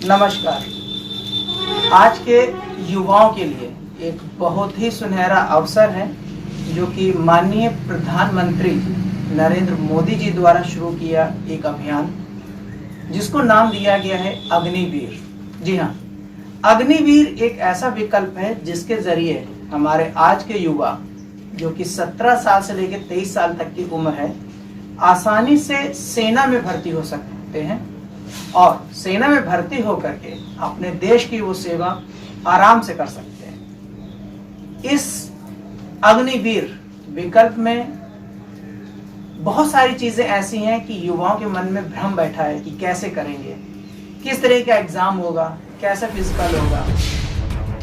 नमस्कार। आज के युवाओं के लिए एक बहुत ही सुनहरा अवसर है जो कि माननीय प्रधानमंत्री नरेंद्र मोदी जी द्वारा शुरू किया एक अभियान जिसको नाम दिया गया है अग्निवीर। जी हाँ, अग्निवीर एक ऐसा विकल्प है जिसके जरिए हमारे आज के युवा जो कि 17 साल से लेकर 23 साल तक की उम्र है आसानी से सेना में भर्ती हो सकते हैं और सेना में भर्ती होकर के अपने देश की वो सेवा आराम से कर सकते हैं। इस अग्निवीर विकल्प में बहुत सारी चीजें ऐसी हैं कि युवाओं के मन में भ्रम बैठा है कि कैसे करेंगे, किस तरह का एग्जाम होगा, कैसा फिजिकल होगा,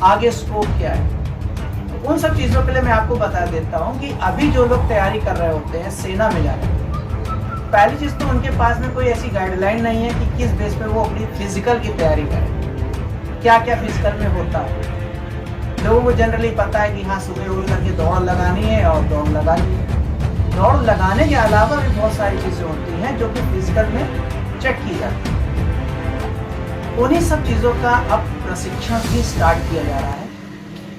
आगे स्कोप क्या है। तो उन सब चीजों के लिए मैं आपको बता देता हूं कि अभी जो लोग तैयारी कर रहे होते हैं सेना में जाने की, पहली चीज तो उनके पास में कोई ऐसी गाइडलाइन नहीं है कि किस बेस पे वो अपनी फिजिकल की तैयारी करें, क्या क्या फिजिकल में होता है। लोगों को जनरली पता है कि हाँ सुबह उठ करके दौड़ लगानी है और दौड़ लगा ली। दौड़ लगाने के अलावा भी बहुत सारी चीजें होती हैं जो कि फिजिकल में चेक की जाती है। उन्हीं सब चीजों का अब प्रशिक्षण भी स्टार्ट किया जा रहा है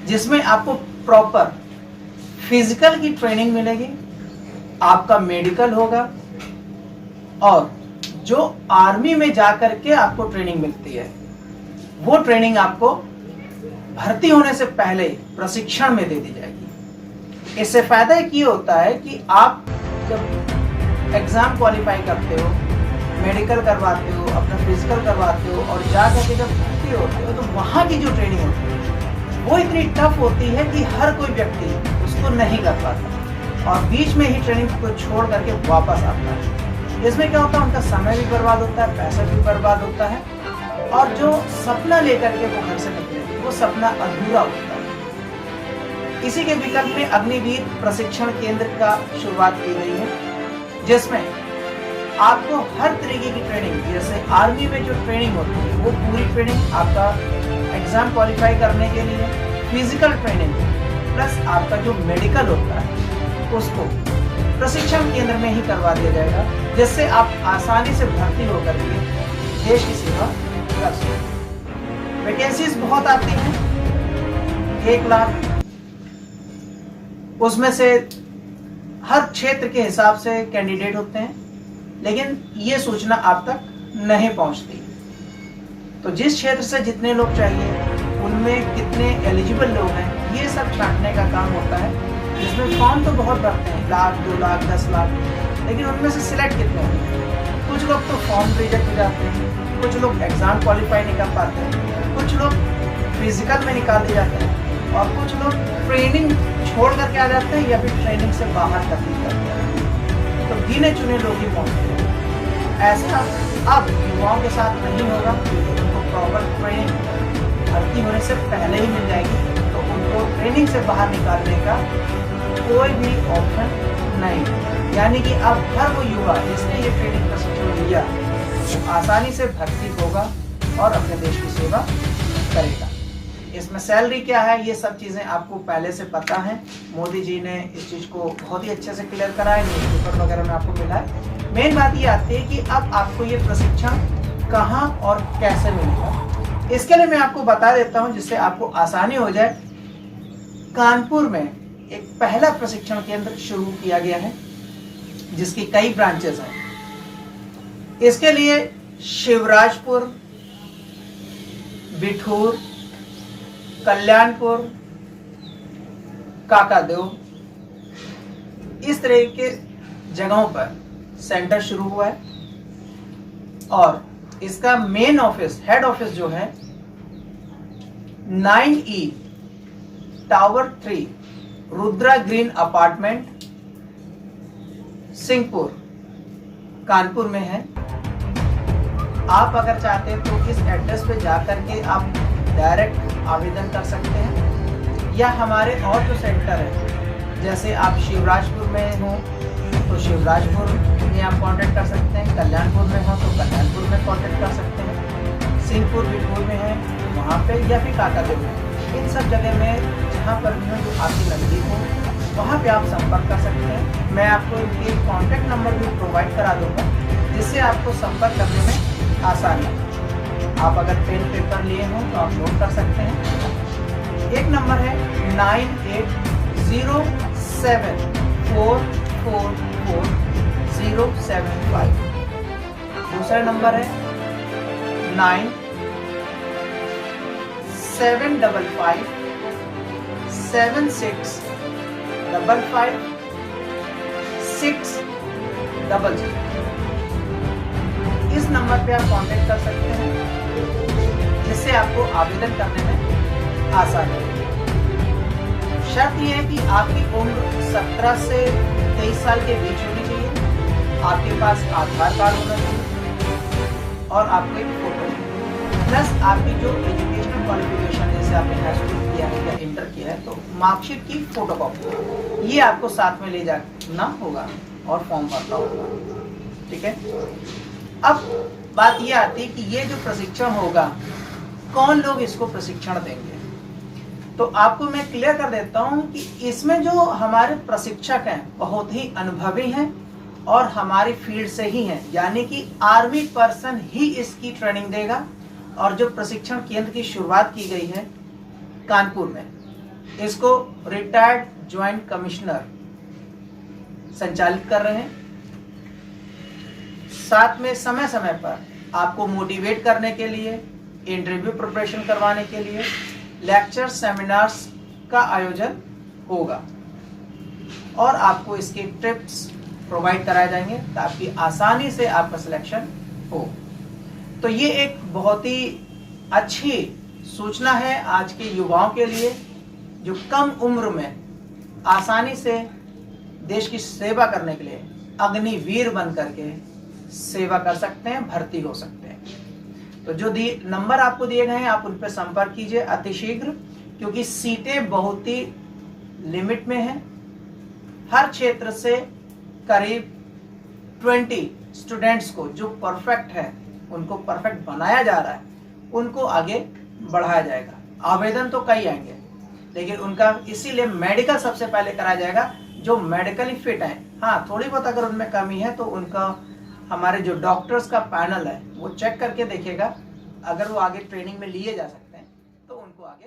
जिसमें आपको प्रॉपर फिजिकल की ट्रेनिंग मिलेगी, आपका मेडिकल होगा और जो आर्मी में जाकर के आपको ट्रेनिंग मिलती है वो ट्रेनिंग आपको भर्ती होने से पहले प्रशिक्षण में दे दी जाएगी। इससे फायदा ये होता है कि आप जब एग्जाम क्वालिफाई करते हो, मेडिकल करवाते हो, अपना फिजिकल करवाते हो और जा करके जब भर्ती होते हो तो वहाँ की जो ट्रेनिंग होती है वो इतनी टफ होती है कि हर कोई व्यक्ति उसको नहीं कर पाता और बीच में ही ट्रेनिंग को छोड़ करके वापस आता है। इसमें क्या होता है, उनका समय भी बर्बाद होता है, पैसा भी बर्बाद होता है और जो सपना लेकर के वो घर से निकले वो सपना अधूरा होता है। इसी के विकल्प में अग्निवीर प्रशिक्षण केंद्र का शुरुआत की गई है जिसमें आपको हर तरीके की ट्रेनिंग, जैसे आर्मी में जो ट्रेनिंग होती है वो पूरी ट्रेनिंग आपका एग्जाम क्वालिफाई करने के लिए, फिजिकल ट्रेनिंग प्लस आपका जो मेडिकल होता है उसको प्रशिक्षण केंद्र में ही करवा दिया जाएगा जिससे आप आसानी से भर्ती होकर के देश की सेवा कर सकते। वैकेंसीज बहुत आती हैं, 1 लाख, उसमें से हर क्षेत्र के हिसाब से कैंडिडेट होते हैं लेकिन ये सूचना आप तक नहीं पहुंचती। तो जिस क्षेत्र से जितने लोग चाहिए उनमें कितने एलिजिबल लोग हैं ये सब छांटने का काम होता है जिसमें फॉर्म तो बहुत भरते हैं, 1 लाख, 2 लाख, 10 लाख, लेकिन उनमें से सिलेक्ट कितने होते हैं। कुछ लोग तो फॉर्म रिजेक्ट हो जाते हैं, कुछ लोग एग्जाम क्वालिफाई नहीं कर पाते हैं, कुछ लोग फिजिकल में निकाल दिए जाते हैं और कुछ लोग ट्रेनिंग छोड़ करके आ जाते हैं या फिर ट्रेनिंग से बाहर तक करते हैं। तो गिने चुने लोग ही पहुँचते हैं। ऐसा अब युवाओं के साथ नहीं होगा, उनको प्रॉपर ट्रेनिंग भर्ती होने से पहले ही मिल जाएगी तो उनको ट्रेनिंग से बाहर निकालने का कोई भी ऑप्शन नहीं। यानी कि अब हर वो युवा जिसने ये ट्रेनिंग प्रशिक्षण लिया वो आसानी से भर्ती होगा और अपने देश की सेवा करेगा। इसमें सैलरी क्या है ये सब चीज़ें आपको पहले से पता है। मोदी जी ने इस चीज़ को बहुत ही अच्छे से क्लियर करा है, न्यूज़पेपर वगैरह में आपको मिला है। मेन बात ये आती है कि अब आपको ये प्रशिक्षण कहाँ और कैसे मिलेगा। इसके लिए मैं आपको बता देता हूँ जिससे आपको आसानी हो जाए। कानपुर में एक पहला प्रशिक्षण केंद्र शुरू किया गया है जिसकी कई ब्रांचेस हैं। इसके लिए शिवराजपुर, बिठूर, कल्याणपुर, काकादेव इस तरह के जगहों पर सेंटर शुरू हुआ है और इसका मेन ऑफिस, हेड ऑफिस जो है 9E tower 3 Rudra green apartment Singhpur Kanpur में है। आप अगर चाहते हैं तो इस एड्रेस पे जाकर के आप डायरेक्ट आवेदन कर सकते हैं या हमारे और जो सेंटर है जैसे आप शिवराजपुर में हो तो शिवराजपुर में आप कांटेक्ट कर सकते हैं, कल्याणपुर में हो तो कल्याणपुर में कांटेक्ट कर सकते हैं, सिंहपुर बिठूर में है वहाँ पे या फिर काकादेव में। इन सब जगह में जहाँ पर भी हो जो आपकी नज़दीक हो वहाँ पे आप संपर्क कर सकते हैं। मैं आपको इनके कॉन्टैक्ट नंबर भी प्रोवाइड करा दूँगा जिससे आपको संपर्क करने में आसानी हो। आप अगर पेन पेपर लिए हो तो आप नोट कर सकते हैं। एक नंबर है 9807444075। दूसरा नंबर है 9755765560। इस नंबर पे आप कांटेक्ट कर सकते हैं, जिससे आपको आवेदन करने में आसानी होगी। शर्त यह है कि आपकी उम्र 17 से 23 साल के बीच होनी चाहिए, आपके पास आधार कार्ड होना चाहिए और आपको एक फोटो प्लस आपकी जो एजुकेशनल क्वालिफिकेशन है, जैसे आपने हाई स्कूल किया है या इंटर किया है, तो मार्कशीट की फोटोकॉपी ये आपको साथ में ले जाना होगा और फॉर्म भरना होगा। ठीक है। अब बात ये आती है कि ये जो प्रशिक्षण होगा, कौन लोग इसको प्रशिक्षण देंगे। तो आपको मैं क्लियर कर देता हूं कि इसमें जो हमारे प्रशिक्षक हैं बहुत ही अनुभवी हैं और हमारी फील्ड से ही हैं, यानी कि आर्मी पर्सन ही इसकी ट्रेनिंग देगा। और जो प्रशिक्षण केंद्र की शुरुआत की गई है कानपुर में, इसको रिटायर्ड ज्वाइंट कमिश्नर संचालित कर रहे हैं। साथ में समय समय पर आपको मोटिवेट करने के लिए, इंटरव्यू प्रिपरेशन करवाने के लिए लेक्चर सेमिनार्स का आयोजन होगा और आपको इसके टिप्स प्रोवाइड कराए जाएंगे ताकि आसानी से आपका सिलेक्शन हो। तो ये एक बहुत ही अच्छी सूचना है आज के युवाओं के लिए, जो कम उम्र में आसानी से देश की सेवा करने के लिए अग्निवीर बन करके सेवा कर सकते हैं, भर्ती हो सकते हैं। तो जो नंबर आपको दिए गए हैं आप उन पर संपर्क कीजिए अतिशीघ्र, क्योंकि सीटें बहुत ही लिमिट में हैं। हर क्षेत्र से करीब 20 स्टूडेंट्स को जो परफेक्ट है उनको परफेक्ट बनाया जा रहा है, उनको आगे बढ़ाया जाएगा। आवेदन तो कई आएंगे, लेकिन उनका इसीलिए मेडिकल सबसे पहले कराया जाएगा। जो मेडिकली फिट है, हाँ थोड़ी बहुत अगर उनमें कमी है तो उनका हमारे जो डॉक्टर्स का पैनल है वो चेक करके देखेगा। अगर वो आगे ट्रेनिंग में लिए जा सकते हैं तो उनको आगे